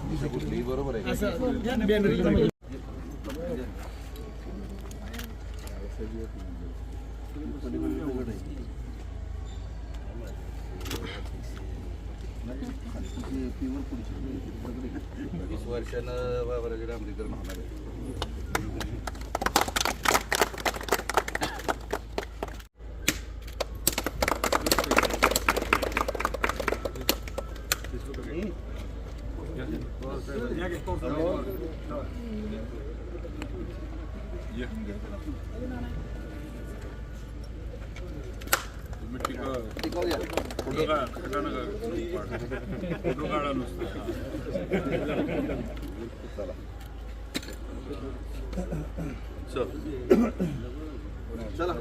बरोबर आहे. वीस वर्षानं बाबाराजे डांबरीकरण होणार आहे. चला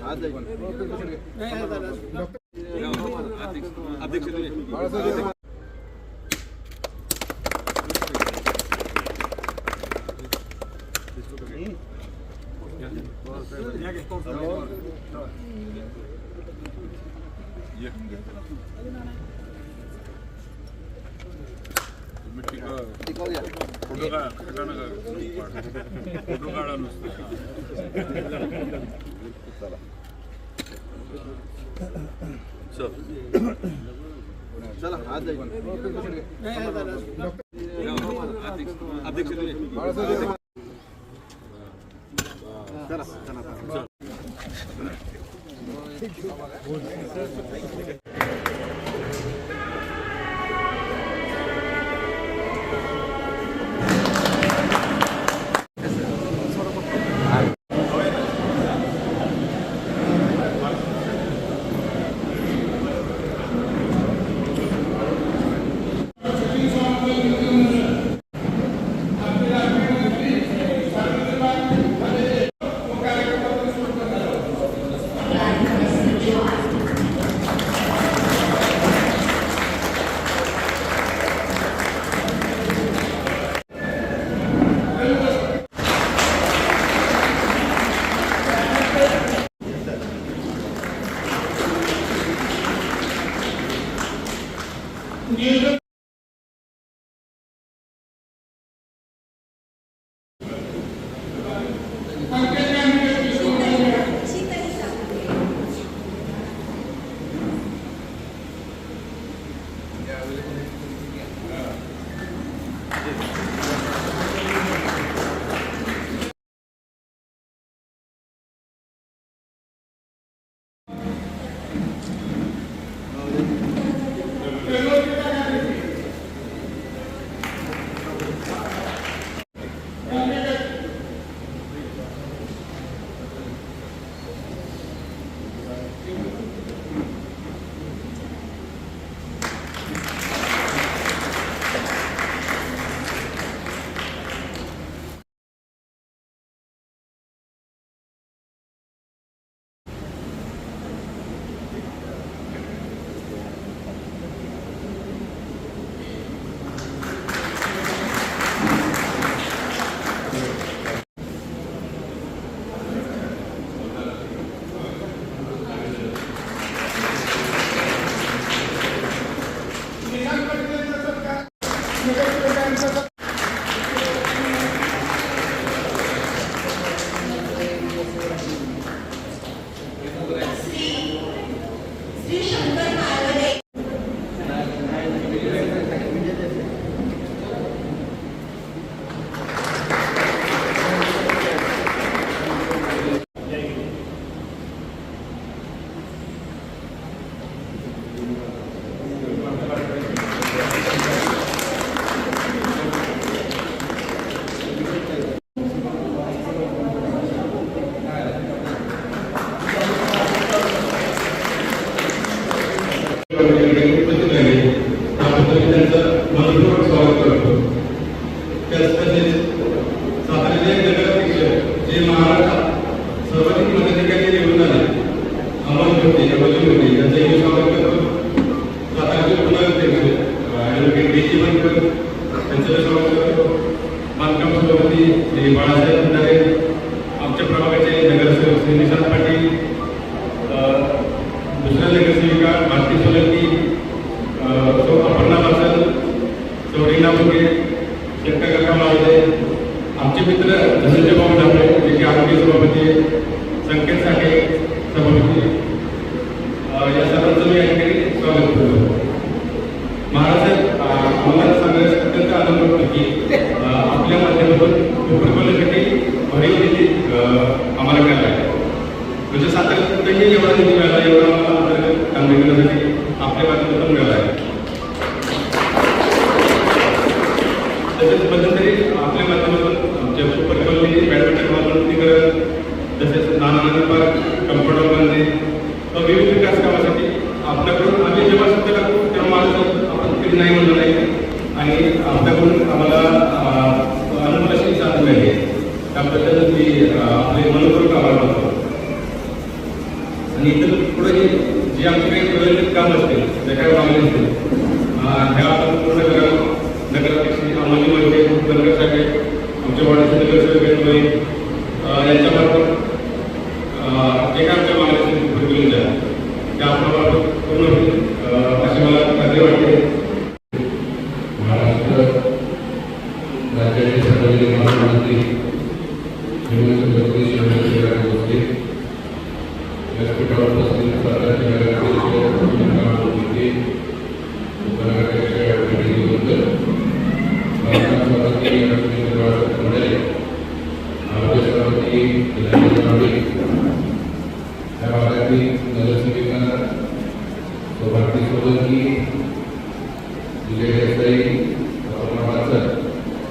सोलांकी, अपर्णा बसल, सोरीना बुके, शेतकऱ्यांमध्ये आमचे मित्र धनंजय भाऊ ढाबळे जे की आरोग्य सभापती, संकेत साठे सभापती, या सर्वांचं मी या ठिकाणी स्वागत करतो. महाराज आम्हाला सांगण्यास अत्यंत आनंद वाटतो की आपल्या माध्यमातून प्रकल्पासाठी भरीव निधी आम्हाला मिळाला आहे. म्हणजे साताऱ्यात कुठेही एवढा निधी मिळाला एवढा आम्हाला कामगिरी करण्यासाठी आपल्या माध्यमातून मिळाला आहे. तसेच मध्यंतरी आपल्या माध्यमातून आमच्या प्रकल्पांनी बॅडमिंटन वातावरणीकरण, तसेच नाना पार्क, कम्फर्टेबल बांधणे, विविध विकास कामासाठी आपल्याकडून आम्ही जेव्हा सत्य लागतो तेव्हा मला आपण तरी नाही म्हणलं नाही आणि आपल्याकडून आम्हाला अनुकूल साथ मिळाली. त्याबद्दल मी आपले मनपूर्वक आभार मानतो. आणि इतर पुढे जे आमचे काही प्रलंबित काम असतील जे काही मागणी असतील ह्या आपण पूर्ण करा. नगराध्यक्ष अंमली मध्ये नगरसाठी आमच्या वार्डाचे नगरसेवक यांच्यामार्फत जे काय आमच्या मागण्या असतील पूर्ण द्या त्या आपल्यामार्फत पूर्ण होईल अशी मला खात्री वाटते. महाराष्ट्र राज्याचे सर्वोच्च मुख्यमंत्री हेमंत शिवसेना भोसले व्यासपीठावर उपस्थित सरकारचे नगराध्यक्ष उपनगराध्यक्ष आरोग्य सभापती या भागातील नगरसेविका भारती सोलंकी, विजय देसाई,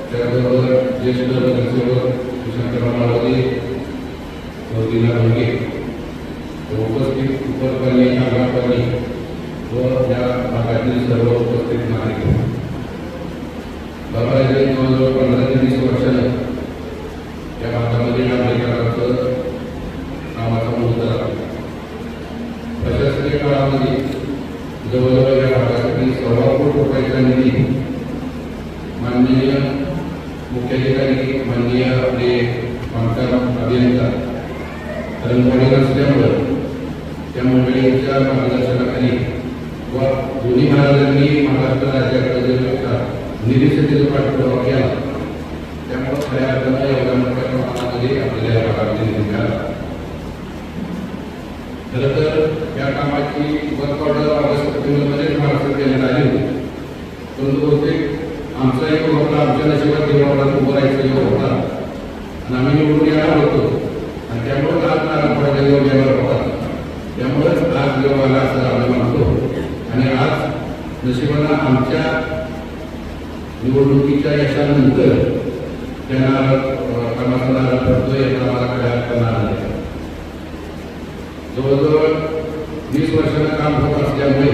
त्याचबरोबर ज्येष्ठ नगरसेवक शंकरराव माळवदे, मोदीना ढोंगे, उपस्थित उपरकर्णी, आगारकर्णी व या भागातील सर्व उपस्थित नागरिक. बाबाजी जवळजवळ 15 ते 20 वर्षानं या भागामध्ये नागरिकांचं कामाचा मुद्दा लागला. प्रशासकीय काळामध्ये जवळजवळ या भागासाठी 1.25 कोटी रुपयाचा निधी माननीय मुख्याधिकारी, माननीय आपले बांधकाम अभियंता रंगवाडी असल्यामुळं त्या मंडळींच्या मार्गदर्शनाखाली व दोन्ही महाराजांनी महाराष्ट्र राज्याकडे निधीसाठी जो पाठपुरावा केला त्यामुळे खऱ्या अर्थानं एवढ्या मोठ्या प्रमाणामध्ये आपल्याला या भागामध्ये निधी मिळाला. खरं तर या कामाची वर्क ऑर्डर ऑगस्ट सप्टेंबरमध्ये महाराष्ट्रात देण्यात आली होती, परंतु बहुतेक आमचा एक होता, आमच्या नशिबात देवाला उभं राहायचा योग होता आणि आम्ही निवडून येणार होतो आणि त्यामुळे आज नारायणपुराच्या योग येणार होता. त्यामुळेच आज योग आला असं आम्ही मानतो आणि आज नशिबानं आमच्या निवडणुकीच्या यशानंतर त्यांना कामाचा नारा पडतोय याचा आम्हाला खऱ्या करणार नाही. जवळजवळ 20 वर्षांना काम होत असल्यामुळे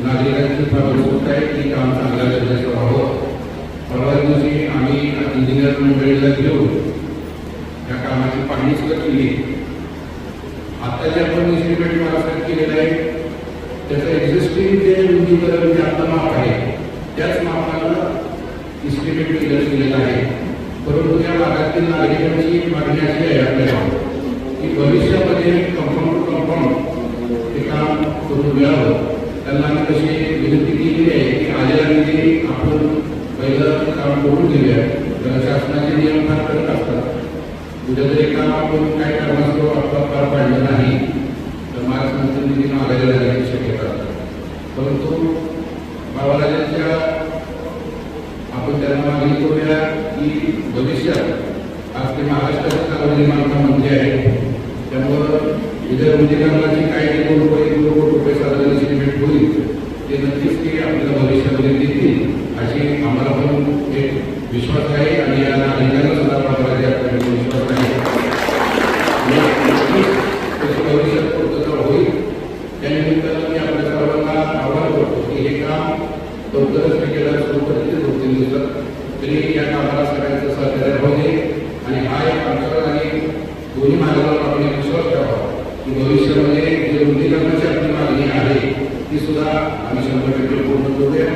नागरिकांची फार उत्सुकता आहे की काम चांगल्या दर्जाचं व्हावं. परवा दिवशी आम्ही इंजिनियर मंडळीला घेऊन या कामाची पाहणी सुद्धा केली. आता जे आपण इस्टिमेट महाराष्ट्रात केलेलं आहे त्याचं एक्झिस्टिंग जे रुंदीकरण जे आता माप आहे त्याच मापानं इस्टिमेट केलेलं आहे. परंतु या भागातील नागरिकांची मागणी अशी आहे आपल्याला की भविष्यामध्ये कंपाऊंड हे काम करून मिळावं. त्यांना आम्ही कशी विनंती केलेली आहे की आलेला निधी आपण पहिलं काम करून घेऊया. तर शासनाचे नियम फार कडक असतात. उद्या जरी काम आपण काय कारणास्तव आपला पार पाडलं नाही तर महाराष्ट्रातील निधी मागायला जाण्याची शक्यता असतात. परंतु बाबाराजांच्या आपण त्यांना मागणी करूया की भविष्यात आज ते महाराष्ट्राचे सार्वजनिक बांधकाम मंत्री आहे. त्यामुळं उद्या रुंदीकरणाची काय जे 2 कोटी रुपये सार्वजनिक इस्टिमेट होईल ते नक्कीच ते आपल्याला भविष्यामध्ये देतील अशी आम्हाला पण एक विश्वास आहे आणि या नागरिकांना सुद्धा बाबाराजा आपल्याकडे विश्वास आहे. भविष्यात पूर्तता होईल. त्यानिमित्तानं मी आपल्या सर्वांना आवाहन करतो की हे काम लवकरच केलं सुरू करतील 2-3 दिवसात. तरी या कामाला सगळ्यांचं सहकार्य होते आणि हा एक आमच्यावर आणि दोन्ही मार्गावर आपण एक विश्वास ठेवा की भविष्यामध्ये जे रुंदीकरणाची आपली मागणी आहे ती सुद्धा आम्ही 100% पूर्ण करूया.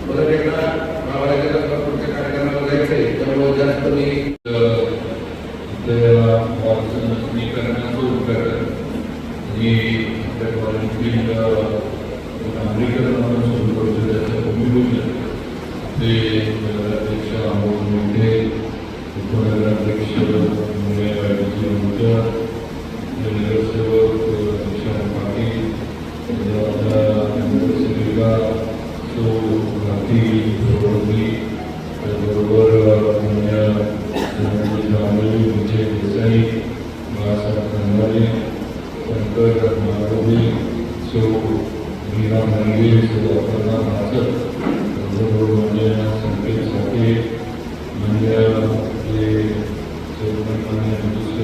परत एकदा बाबाराजाच्या कार्यक्रमाला जायचं नगराध्यक्ष अमोल मोठे, उपनगराध्यक्ष नगरसेवक विशाल पाटील, नगरसेविका सो राठी सोडवली, त्याचबरोबर विजय देसाई, बाळासाहेब खंडारे, शंकर मारोडे, सो मीरा मांगे, सो अपर्णा माचक, त्याचबरोबर संकेत साठे,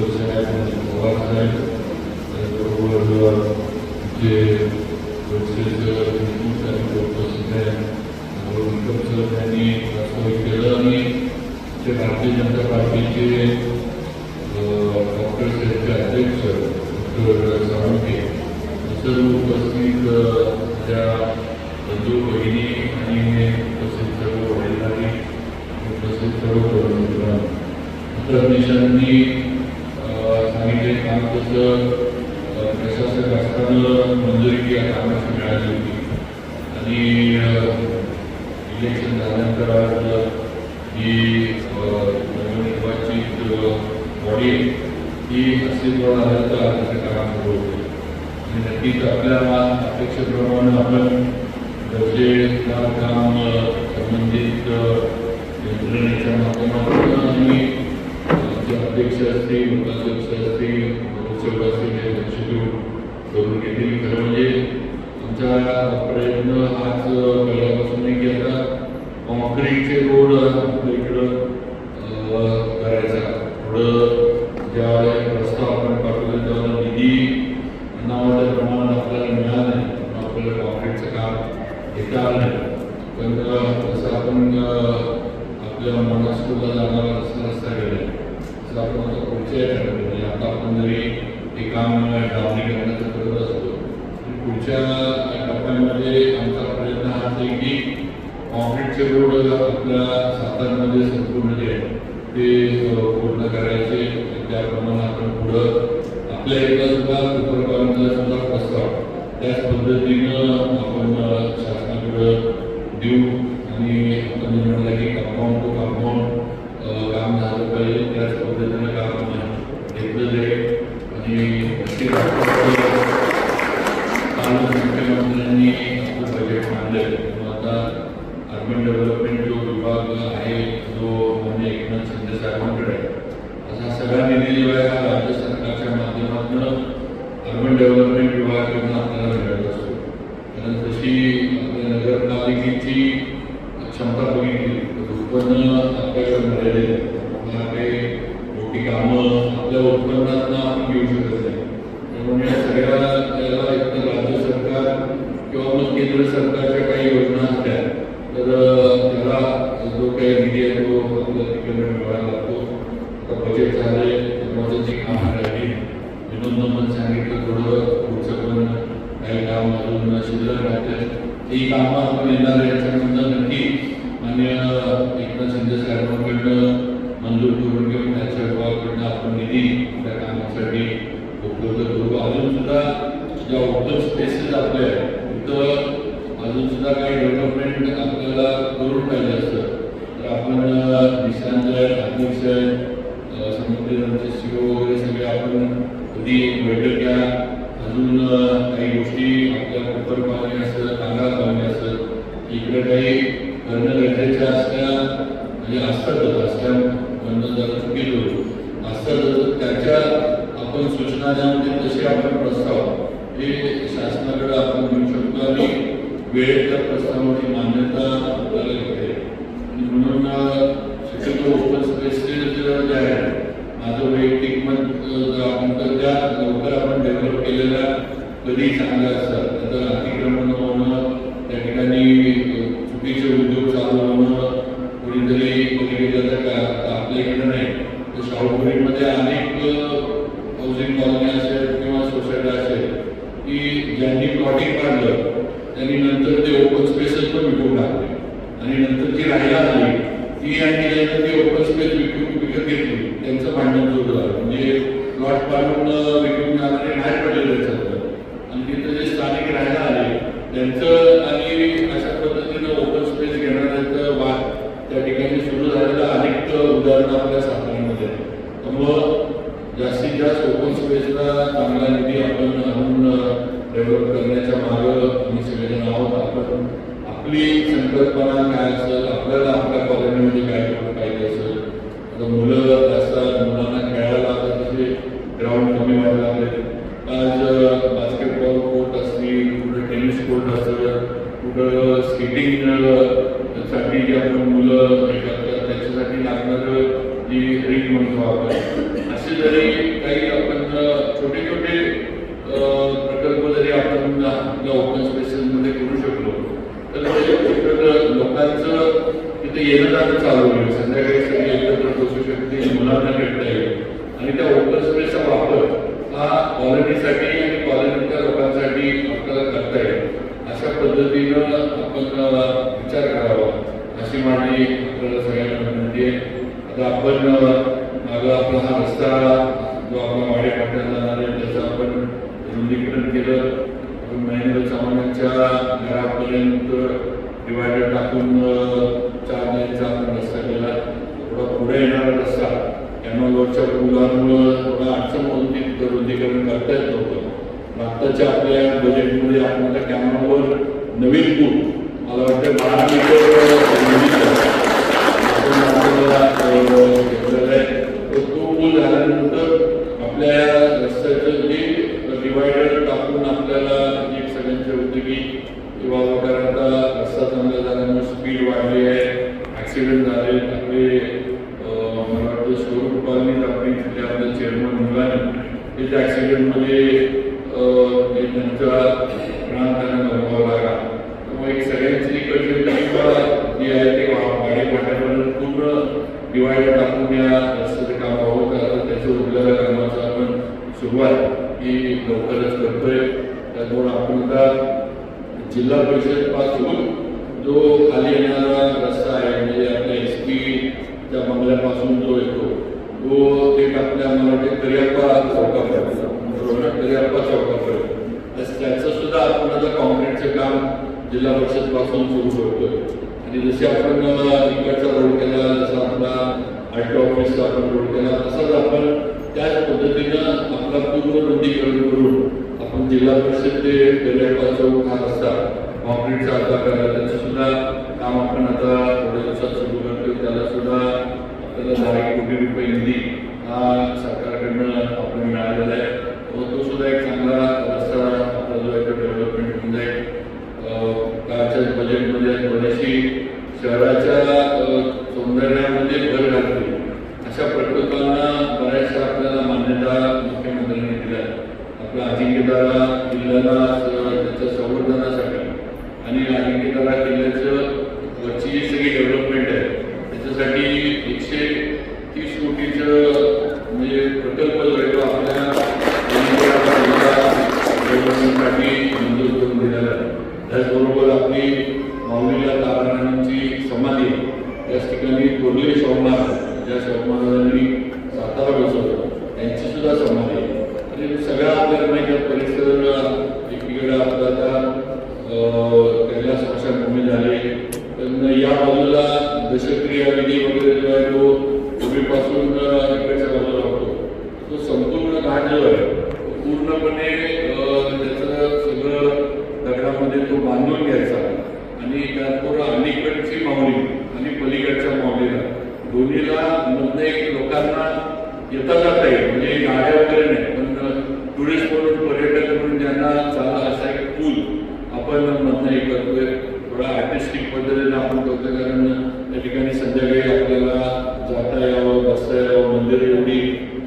साहेब पवार साहेब, त्याचबरोबर जे उपस्थित आहे सर त्यांनी वास्तविक केलं आणि ते भारतीय जनता पार्टीचे काँग्रेसचे अध्यक्ष डॉक्टर सावंत सर्व उपस्थित त्या बंधू भगिनी आणि उपस्थित सर्व वडिलांनी उपस्थित सर्व मित्रांनी सांगितले काम तसं प्रशासक असताना मंजुरी या कामाची मिळाली होती आणि इलेक्शन झाल्यानंतर ही नवनिर्वाचित बॉडी ही अस्तित्वात आल्याचं त्याचं काम सुरू होतं आणि नक्कीच आपल्या अपेक्षेप्रमाणे आपण दर्जेदार काम संबंधित यंत्रणेच्या माध्यमातून आणि जे अध्यक्ष असतील उपाध्यक्ष असतील नगरसेवक असतील हे लक्ष देऊन करून घेतील. खरं म्हणजे आमचा प्रयत्न हाच पहिल्यापासून की आता कॉन्क्रीटचे रोड आपल्या इकडं करायचा. थोडं ज्यावेळेस प्रस्ताव आपण पाठवले त्यावेळेला निधी नावाच्या प्रमाणात आपल्याला मिळालं नाही, आपल्याला कॉन्क्रीटचं काम घेता आलं नाही. पण जसं आपण आपल्या महाराष्ट्राला जाणारा रस्ता गेला तसं आपण आता पुढच्या म्हणजे आता आपण जरी ते काम डांबरीकरणाचं करत असतो पुढच्या टप्प्यामध्ये आमचा प्रयत्न हाच आहे की कॉन्क्रीटचे रोड आपल्या सातारमध्ये संपूर्ण जे आहे ते पूर्ण करायचे. त्याप्रमाणे आपण पुढं आपल्या इथं सुद्धा उपक्रमांचा सुद्धा प्रस्ताव त्याच पद्धतीनं आपण शासनाकडं देऊ आणि आपण म्हटलं की कंपाऊंड टू कंपाऊंड काम झालं पाहिजे त्याच पद्धतीनं काम घेतलं जाईल. आणि मुख्यमंत्र्यांनी आपलं बजेट मांडलं आता अर्बन डेव्हलपमेंट जो विभाग आहे जो म्हणजे एकनाथ शिंदे साहेबांकडे आहे असा सगळा निधी जो आहे हा राज्य सरकारच्या माध्यमातून अर्बन डेव्हलपमेंट विभाग आपल्याला मिळत असतो. कारण तशी आपल्या नगरपालिकेची क्षमता बघितली उत्पन्न आपल्याकडे मिळालेले आपल्याला काही मोठी कामं आपल्या उत्पन्नातनं आपण घेऊ शकत नाही. त्यामुळे सगळ्या त्याला एकतर राज्य सरकार किंवा मग केंद्र सरकारच्या काही योजना असल्या तर त्याला जो काही निधी आहे तो आपल्या तिकडे मिळायला लागतो. आता बजेट झाले महत्वाची कामं राहिली विनोदनं पण सांगितलं थोडं पुढचं पण काही काम अजून शिल्लक राहते ही कामं आपण येणार याच्यानंतर नक्की मान्य एकनाथ शिंदे साहेबांकडनं मंजूर करून घेऊन त्याच्या विभागाकडनं आपण निधी त्या कामासाठी उपलब्ध करू. अजून सुद्धा ज्या ओपन स्पेसेस आपल्या तिथं अजून सुद्धा काही डेव्हलपमेंट आपल्याला करून पाहिजे असतं तर आपण दिशांचं अध्यक्ष समुद्रांचे सीओ वगैरे सगळे आपण कधी बैठक घ्या. अजून काही गोष्टी आपल्या पेपर पाहणे असतं कागद पाहणे असतं इकडे काही करणं गरजेच्या असल्या म्हणजे असतातच असल्या म्हणणं जरा चुकीचं असतातच त्याच्या आपण सूचना द्या म्हणजे तसे आपण प्रस्ताव हे शासनाकडे आपण देऊ शकतो आणि वेळेत त्या प्रस्तावाची मान्यता आपल्याला घेते. आणि म्हणून शक्यतो ओपन स्पेसेस जे आहे माझं वैयक्तिक मत आपण तर त्या लवकर आपण डेव्हलप केलेल्या कधी चांगल्या असतात त्याचं अतिक्रमण होणं त्या ठिकाणी चुकीचे उद्योग चालू होणं कोणीतरी गेलं तर आपल्या इकडे नाही तर शाहूपुरीमध्ये अनेक हाऊसिंग कॉलनी असेल किंवा सोसायटी असेल की ज्यांनी प्लॉटिंग काढलं त्यांनी नंतर ते ओपन स्पेसेस पण विकून टाकले आणि नंतर जी राहायला आली ती आणि ती ओपन स्पेस विकत घेतली त्यांचं भांडण सुरू झालं. म्हणजे प्लॉट पाडून विकून जाणारे बाहेर पडलेले चालतं आणि तिथं जे स्थानिक राहायला आले त्यांचं आणि अशा पद्धतीनं ओपन स्पेस घेणाऱ्याचं वाद त्या स्पेसला चांगला निधी आपण आणून डेव्हलप करण्याच्या मागं आम्ही सगळेजण आहोत. आपण आपली संकल्पना काय असेल, आपल्याला आपल्या कॉलेजमध्ये काय करून पाहिजे असेल. आता मुलं असतात, मुलांना खेळायला तसे ग्राउंड कमी व्हायला लागले. आज बास्केटबॉल कोर्ट असतील, कुठं टेनिस कोर्ट असेल, कुठं स्केटिंग साठी जे आपण मुलं हे करतात त्याच्यासाठी लागणारं जी रिंग म्हणतो आपण, असे जरी काही आपण छोटे छोटे प्रकल्प जरी आपण आपल्या ओपन स्पेसेसमध्ये करू शकलो तर लोकांचं तिथे येणं जाणं चालू होईल. संध्याकाळी सगळे एकत्र बसू शकतील, मुलांना भेटता येईल आणि त्या ओपन स्पेसचा वापर हा कॉलनीसाठी आणि कॉलनीतल्या लोकांसाठी आपल्याला करता येईल. अशा पद्धतीनं आपण विचार करावा अशी माझी आपल्याला सगळ्यांना विनंती आहे. आता आपण मागं आपला हा रस्ता जो आपला वाडे पाट्याला जाणार आहे त्याचं आपण रुंदीकरण केलं. आपण महेंद्र चव्हाणांच्या घरापर्यंत डिवायडर टाकून 4 लेनचा आपण रस्ता केला. थोडा पुढे येणारा रस्ता कॅनॉलवरच्या पुलांमुळं थोडा अडचण होती, तिथं रुंदीकरण करता येत नव्हतं. आत्ताच्या आपल्या बजेटमध्ये आपण आता कॅनॉलवर नवीन पूल मला वाटतं 12 मीटर घेतलेला आहे. तो पूल झाल्यानंतर आपल्या रस्त्याचं जे डिवायडर टाकून आपल्याला एक सगळ्यांच्या होते की किंवा आता रस्ता चांगला झाल्यामुळे स्पीड वाढली आहे, ॲक्सिडेंट झाले. आपले मला वाटतं स्वरूप कॉलनीत आपली तिथे आपल्या चेअरमन मुलांनी त्या ॲक्सिडेंटमध्ये त्यांचा प्राण त्यांना गमवावा लागला. त्यामुळे एक सगळ्यांची इकडची जी आहे ते वाडे पाट्यापर्यंत पूर्ण डिवायडर टाकून या रस्त्याचं काम व्हावं. तर त्याचं उरलेल्या कामाचं आपण सुरुवात ही लवकरच करतोय. त्यामुळे आपण आता जिल्हा परिषदपासून जो खाली येणारा रस्ता आहे म्हणजे आपल्या SP-च्या बंगल्यापासून जो येतो तो एक आपल्या मला वाटते करिअप्पा चौकापर्यंत त्याचं सुद्धा आपण आता कॉन्क्रीटचं काम जिल्हा परिषद पासून सुरू करतोय. आणि जसे आपण इकडचा रोड केला, जसा आपला आर्ट ऑफिसचा आपण रोड केला, तसंच आपण त्याच पद्धतीनं आपला पूर्ण रुंदीकरण करून आपण जिल्हा परिषद ते करिअप्पा चौक हा रस्ता कॉन्क्रीटचा आता करायला त्याचं सुद्धा काम आपण आता थोड्या दिवसात सुरू करतोय. त्याला सुद्धा आपल्याला 10 कोटी रुपये निधी हा सरकारकडनं आपल्याला मिळालेला आहे. तो सुद्धा एक चांगला रस्ता आपला जो आहे तो डेव्हलपमेंट होऊन जाईल. कालच्या बजेटमध्ये बरीचशी शहराच्या सौंदर्यामध्ये भर घालते अशा प्रकल्पांना बऱ्याचशा आपल्याला मान्यता मुख्यमंत्र्यांनी दिल्या. आपल्या अजिंक्यतारा किल्ल्याला त्याच्या संवर्धनासाठी आणि अजिंक्यतारा किल्ल्याचं वरची जी सगळी डेव्हलपमेंट आहे त्याच्यासाठी 130 कोटीचं म्हणजे प्रकल्प जो आहे तो आपल्या डेव्हलपमेंटसाठी मंजूर करून दिलेला आहे. त्याचबरोबर आपली माऊलीला ताराराणींची समाधी याच ठिकाणी थोरले शाहू महाराज ज्या शाहू महाराजांनी सातारा बसवलं त्यांची सुद्धा समाधी आहे. आणि सगळ्या आपल्याला माहिती परिसर एकीकडे आपला आता कैलास स्मशानभूमी झाली, पण या बाजूला दशक्रिया विधी वगैरे जो आहे तो पूर्वीपासून इकडच्या बाजूला होतो. तो संपूर्ण घाट जो आहे पूर्णपणे त्याचं सगळं दगडामध्ये तो बांधून घ्यायचा आणि त्याचबरोबर अलीकडची माऊली आणि पलीकडच्या माऊलीला दोन्हीला मधनं एक लोकांना येता जाता येईल म्हणजे गाड्या वगैरे नाही, पण टुरिस्ट म्हणून पर्यटक म्हणून ज्यांना चालला असा एक पूल आपण मधनं हे करतोय. थोडा आर्टिस्टिक पद्धतीने आपण करतोय कारण त्या ठिकाणी संध्याकाळी आपल्याला जाता यावं, बसता यावं. मंदिर एवढी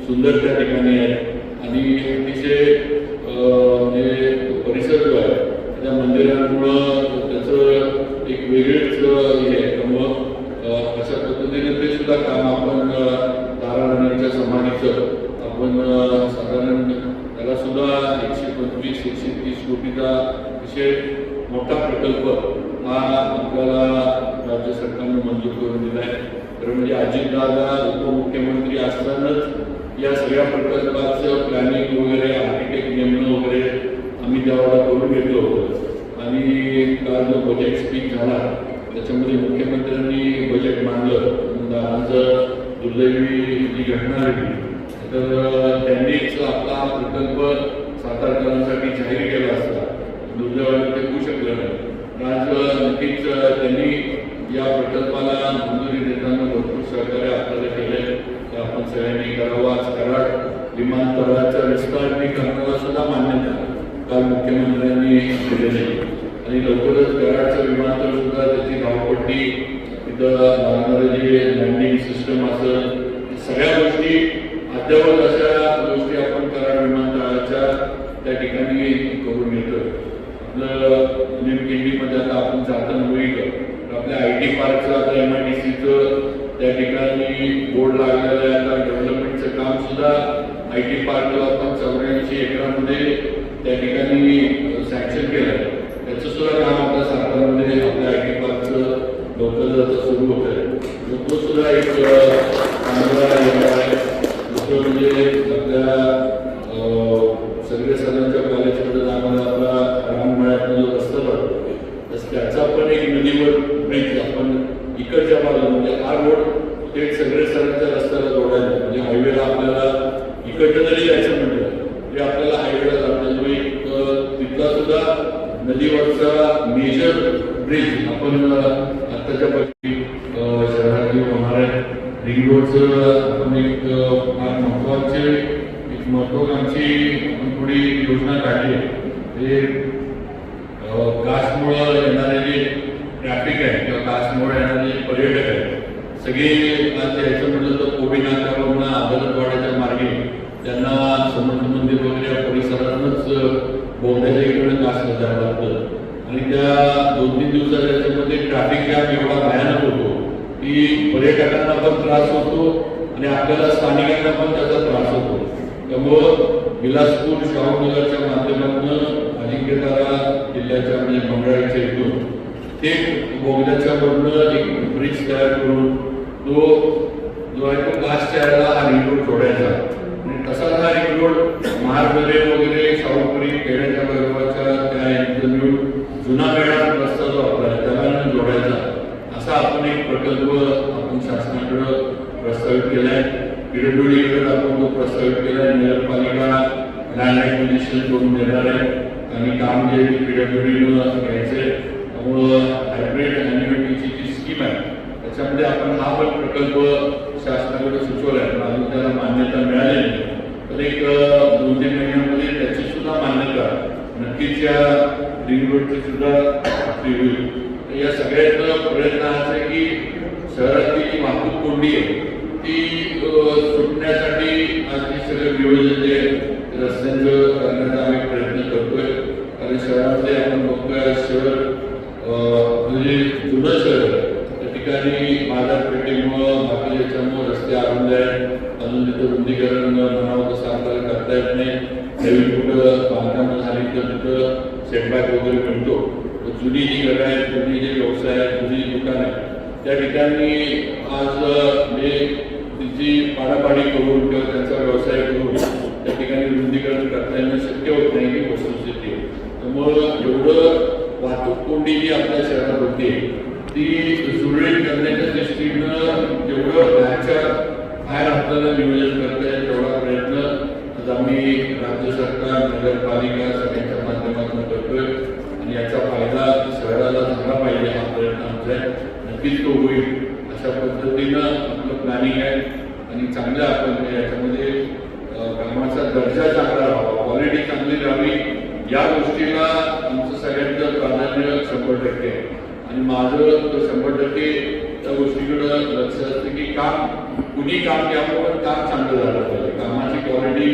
सुंदर त्या ठिकाणी आहे आणि अतिशय म्हणजे परिसर जो आहे त्या मंदिरांमुळं त्याचं एक वेगळीच हे आहे. त्यामुळं अशा पद्धतीने ते सुद्धा काम आपण ताराराणींच्या समाधीचं आपण साधारण त्याला सुद्धा 125-130 कोटीचा अतिशय मोठा प्रकल्प हा आपल्याला राज्य सरकारनं मंजूर करून दिला आहे. तर म्हणजे अजितदादा उपमुख्यमंत्री असतानाच या सगळ्या प्रकल्पाचं प्लॅनिंग वगैरे आर्किटेक्ट नेमणं वगैरे आम्ही त्यावेळेला करून घेतलं होतं. आणि काल जो बजेट स्पीच झाला त्याच्यामध्ये मुख्यमंत्र्यांनी बजेट मांडलं. दादांचं दुर्दैवी जी घटना घडली तर त्यांनीच आपला हा प्रकल्प सातारकरांसाठी जाहीर केला असता दुर्दैवाने ते होऊ शकलं नाही. आज नक्कीच त्यांनी या प्रकल्पाला मंजुरी देताना भरपूर सहकार्य आपल्याला केले. तर आपण सगळ्यांनी करावं. आज कराड विमानतळाच्या विस्तारीकरणाला सुद्धा मान्यता काल मुख्यमंत्र्यांनी दिलेली आहे आणि लवकरच कराडचं विमानतळ सुद्धा त्याची धावपट्टी तिथं लागणारे जे लँडिंग सिस्टम असेल सगळ्या गोष्टी अद्यावत अशा गोष्टी आपण कराड विमानतळाच्या त्या ठिकाणी करून येतोय. आपलं निमकिंडीमध्ये आता आपण जाताना होईल आपल्या IT पार्कचं आता MIDCचं त्या ठिकाणी बोर्ड लागलेलं आहे. आता डेव्हलपमेंटचं काम सुद्धा IT पार्कला आपण 84 एकरामध्ये त्या ठिकाणी सँक्शन केलं आहे. त्याचं सुद्धा काम आता सातारामध्ये आपल्या IT पार्कचं लवकरच आता सुरू होत आहे. तो सुद्धा एक चांगला आहे. दुसरं म्हणजे आपल्या सगळ्या सणांच्या कॉलेजकडे जाणारा आपला राममळ्यातला जो रस्ता जातो तर त्याचा पण एक नदीवर ब्रिज आपण इकडच्या बाजूला म्हणजे हा रोड थेट सगळे सणांच्या रस्त्याला जोडायला म्हणजे हायवेला आपल्याला इकडचं जरी जायचं म्हटलं तरी आपल्याला हायवेला जाता एक तिथला सुद्धा नदीवरचा मेजर ब्रिज आपण आत्ताच्या पक्षी शहरात होणार आहे. रिंग रोडचं आपण एक महत्वाकांक्षी आपण थोडी योजना काढली आहे. ते कासमुळं येणारे जे ट्रॅफिक आहे किंवा कासमुळे येणारे जे पर्यटक आहेत सगळे आज यायचं म्हटलं तर कोबी नाक्यावरून अदालतवाड्याच्या मार्गे त्यांना समर्थ मंदिर वगैरे या परिसरातूनच बोगद्याच्या इकडे कासला जावं लागतं आणि त्या 2-3 दिवसाच्या याच्यामध्ये ट्रॅफिक जॅम एवढा भयानक होतो की पर्यटकांना पण त्रास होतो आणि आपल्याला स्थानिकांना पण त्याचा त्रास होतो. त्यामुळं बिलासपूर शाहूनगरच्या माध्यमातून अजिंक्यतारा जिल्ह्याच्या म्हणजे मंगळाच्या इथून थेट बोगद्याच्या वरनं एक ब्रिज तयार करून तो जो आहे तो कासच्या याला हा रिंग रोड जोडायचा आणि तसाच हा रिंग रोड महारगरे वगैरे शाहूपुरी खेड्याच्या बरोबरच्या त्या इंटरव्ह्यू जुना वेळा रस्ता जो आपला त्याला जोडायचा असा आपण एक प्रकल्प आपण शासनाकडे प्रस्तावित केलाय. PWDकडे आपण तो प्रस्तावित केलाय. नगरपालिका लँड ॲक्विजिशन करून देणार आहे आणि काम जे PWDनं घ्यायचंय. त्यामुळं हायब्रिड ॲन्युइटीची जी स्कीम आहे त्याच्यामध्ये आपण हा पण प्रकल्प शासनाकडे सुचवलाय. अजून त्याला मान्यता मिळालेली नाही तर एक 2-3 महिन्यामध्ये त्याची सुद्धा मान्यता नक्कीच या रिंग रोडची सुद्धा प्राप्ती होईल. या सगळ्याचा प्रयत्न असा आहे की शहरातली जी वाहतूक कोंडी आहे ती सुटण्यासाठी आज हे सगळं नियोजन जे रस्त्यांचं करण्याचा आम्ही प्रयत्न करतोय. कारण शहरातले आपण बघतोय शहर म्हणजे जुनं शहर त्या ठिकाणी बाजारपेठेमुळं बाकी याच्यामुळं रस्ते अरुंद आहेत. अजून तिथं रुंदीकरण म्हणावं तसं आपल्याला करता येत नाही. नवीन कुठं बांधकाम झाली तर तिथं सेटबॅक वगैरे मिळतो. जुनी जी घरं आहेत जुनी जे व्यवसाय आहेत जुनी दुकान आहे त्या ठिकाणी आज म्हणजे तिची पाडापाडी करून किंवा त्यांचा व्यवसाय करून त्या ठिकाणी रुंदीकरण करता येणं शक्य होत नाही ही वस्तुस्थिती. त्यामुळं एवढं वाहतूक कोंडी जी आपल्या शहरात होती ती सुरळीत करण्याच्या दृष्टीनं जेवढं बाहेरच्या बाहेर आपल्याला नियोजन करता येईल तेवढा प्रयत्न आज आम्ही राज्य सरकार नगरपालिका सगळ्यांच्या माध्यमातून करतोय आणि याचा फायदा शहराला झाला पाहिजे हा प्रयत्न आमचा आहे. नक्कीच तो होईल अशा पद्धतीनं आपलं प्लॅनिंग आहे आणि चांगलं आपण याच्यामध्ये कामाचा दर्जा चांगला राहावा क्वालिटी चांगली राहावी या गोष्टीला आमचं सगळ्यांचं प्राधान्य 100% आहे आणि माझं 100% त्या गोष्टीकडं लक्ष असतं की काम कुणी काम घ्यावं पण काम चांगलं झालं पाहिजे. कामाची क्वालिटी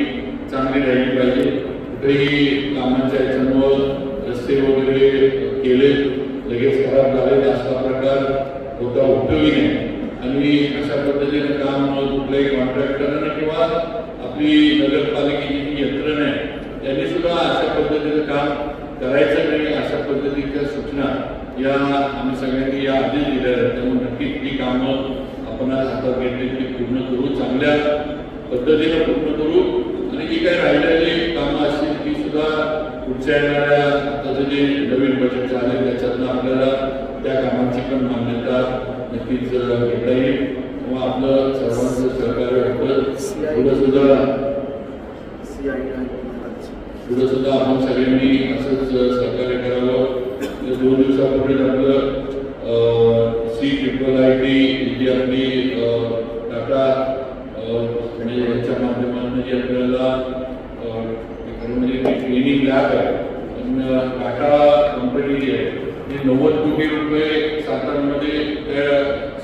चांगली राहिली पाहिजे. कुठेही कामाच्या याच्यामुळं रस्ते वगैरे केले लगेच खराब झाले असा प्रकार होता उपयोगी नाही आणि अशा पद्धतीने काम कुठल्याही कॉन्ट्रॅक्टरने किंवा आपली नगरपालिकेची जी यंत्रणा आहे त्यांनी सुद्धा अशा पद्धतीचं काम करायचं नाही अशा पद्धतीच्या सूचना या आम्ही सगळ्यांनी या आधीच दिल्या आहेत. त्यामुळे नक्कीच ती कामं आपण आज हातात घेतली ती पूर्ण करू चांगल्या पद्धतीने पूर्ण करू आणि जी काही राहिलेली कामं असतील ती सुद्धा पुढच्या येणाऱ्या आता जे नवीन बजेट आले त्याच्यातनं आपल्याला त्या कामांची पण मान्यता नक्कीच घेता येईल किंवा आपलं सर्वांचं सहकार्य होतं. पुढे सुद्धा आपण सगळ्यांनी असंच सहकार्य करावं. 2 दिवसापूर्वीच आपलं CIIT जी आपली टाटा म्हणजे याच्या माध्यमातून जी आपल्याला म्हणजे ट्रेनिंग लॅब आहे टाटा कंपनी जी आहे ती 90 कोटी रुपये सातारमध्ये त्या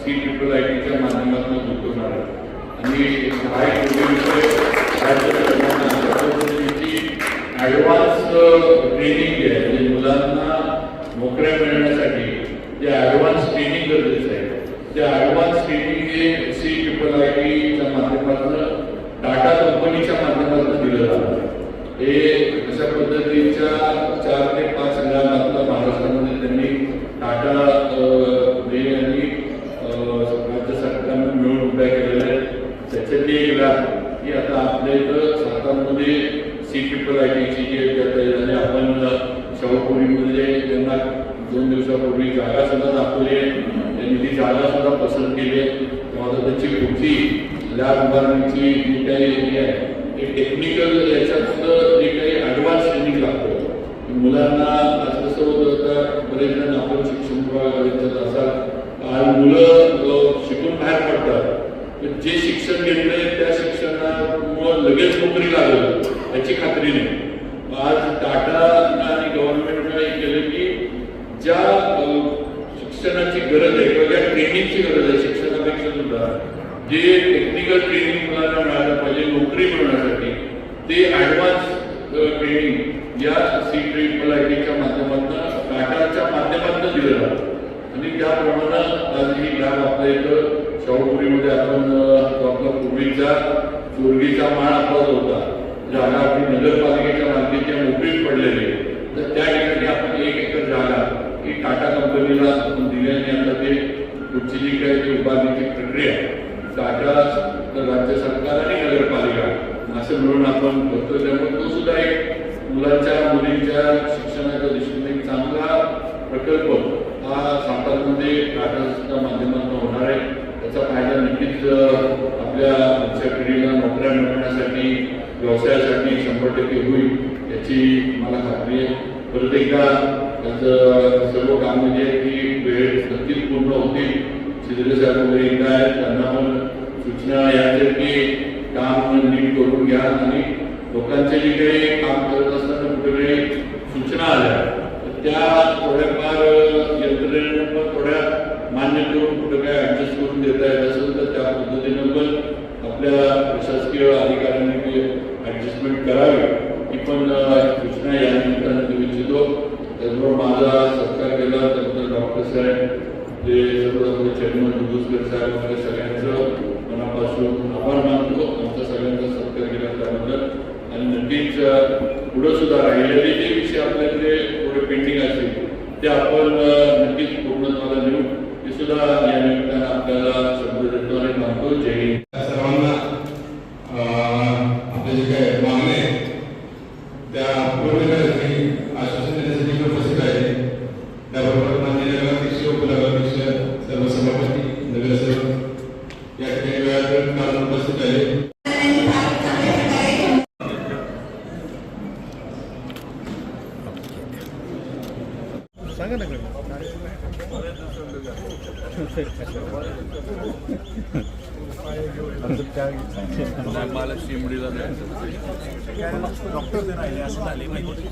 CIITच्या माध्यमातून गुंतवणार आहे आणि 10 कोटी रुपये ॲडव्हान्स ट्रेनिंग जे आहे म्हणजे मुलांना नोकऱ्या मिळण्यासाठी जे ॲडव्हान्स ट्रेनिंग गरजेचं आहे ते ॲडव्हान्स ट्रेनिंग हे CIITच्या माध्यमातून टाटा कंपनीच्या माध्यमातून दिलं जातं. हे अशा पद्धतीच्या 4 ते 5 लॅब महाराष्ट्रामध्ये त्यांनी टाटा आणि राज्य सरकारनं मिळून उभ्या केलेल्या आहेत. त्याच्यातली एक लॅब ही आता आपल्या इथं सातारमध्ये CIITची जी झाली. आपण शाहूपुरीमध्ये त्यांना 2 दिवसापूर्वी जागा सुद्धा दाखवली आहे. त्यांनी ती जागा सुद्धा पसंत केली आहे. तेव्हा त्याची पुढची लॅब उभारण्याची जी काही हे आहे ते टेक्निकल याच्यात जे काही ॲडव्हान्स ट्रेनिंग लागतं मुलांना असं कसं होतं होतं बरेच जण आपण शिक्षण विभागात असाल आज मुलं शिकून बाहेर पडतात जे शिक्षण घेतलंय त्या शिक्षणामुळं लगेच नोकरी लागेल याची खात्री नाही. आज टाटा आणि गव्हर्नमेंटनं हे केलं की ज्या शिक्षणाची गरज आहे किंवा ज्या ट्रेनिंगची गरज आहे शिक्षणापेक्षा सुद्धा जे टेक्निकल ट्रेनिंग मुलांना मिळालं पाहिजे नोकरी मिळवण्यासाठी ते ॲडव्हान्स ट्रेनिंग या CIITच्या माध्यमातून टाटाच्या माध्यमातून दिलं जातं आणि त्याप्रमाणे आज ही लॅब आपल्या इथं शाहूपुरीमध्ये आपण आपला पूर्वीचा चोरगीचा माळ आपला होता जागा आपली नगरपालिकेच्या मालकीच्या मोकळीच पडलेली आहे तर त्या ठिकाणी आपण 1 एकर जागा ही टाटा कंपनीला आपण दिल्याने आता ते पुढची जी काही ती उभारण्याची प्रक्रिया टाटा राज्य सरकार आणि नगरपालिका असं मिळून आपण करतो. त्यामुळे तो सुद्धा एक मुलांच्या मुलींच्या शिक्षणाच्या दृष्टीने एक चांगला प्रकल्प हा सातारमध्ये टाटाच्या माध्यमातून होणार आहे. त्याचा फायदा नक्कीच आपल्या पुढच्या पिढीला नोकऱ्या मिळवण्यासाठी व्यवसायासाठी 100% होईल याची मला खात्री आहे. परत एकदा त्याचं सर्व कामं जी आहे ती वेळ नक्कीच पूर्ण होतील. शिंदे साहेब वगैरे एकदा आहेत त्यांना पण सूचना याच्या की काम नीट करून घ्या आणि लोकांचे जे काही काम करत असताना कुठे सूचना आल्या तर त्या थोड्याफार यंत्रणेनं पण थोड्या मान्य करून कुठं काय ॲडजस्ट करून देता येत असेल तर त्या पद्धतीनं पण आपल्या प्रशासकीय अधिकाऱ्यांनी ॲडजस्टमेंट करावी ही पण सूचना या निमित्तानं देऊ इच्छितो. त्याचबरोबर माझा सत्कार केला त्याबद्दल डॉक्टर साहेब जे सर्व चेअरमन दुधुसकर साहेब वगैरे सगळ्यांचं मनापासून आभार मानतो. आमचा सगळ्यांचा सत्कार केला त्याबद्दल आणि नक्कीच पुढं सुद्धा राहिलेले जे विषय आपल्याकडे थोडे पेंडिंग असतील ते आपण नक्कीच पूर्णत्वाला नेऊ ते सुद्धा या निमित्तानं आपल्याला शब्द देतो आणि मानतो. जय हिंद. सर्वांना आपले जे काय मागणे त्या पूर्ण करण्यासाठी आश्वासन देण्यासाठी उपस्थित आहे. त्याबरोबर माननीय नगराध्यक्ष उपनगराध्यक्ष सर्व सभापती नगरसेवक या ठिकाणी वेळापत्रक काढून उपस्थित आहे. सांगा ना मला शिमडीला डॉक्टर राहिले असं झाले माहिती